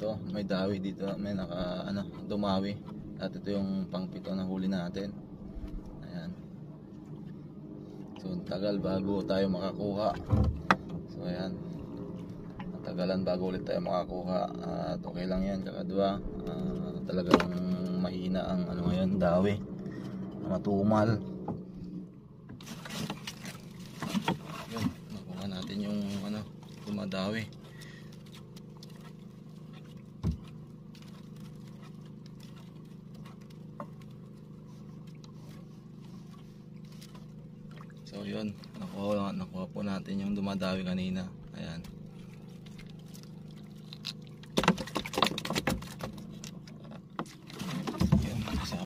ito, may dawi dito, may dumawi. At ito yung pangpito na huli natin. Ayan. So tagal bago tayo makakuha. So ayan, matagalan bago ulit tayo makakuha. At okay lang yan, kakadwa. Talagang mahina ang ngayon, dawi, matumal. Yun, nakuha natin yung dumadawi. So yun, nakuha po natin yung dumadawi kanina.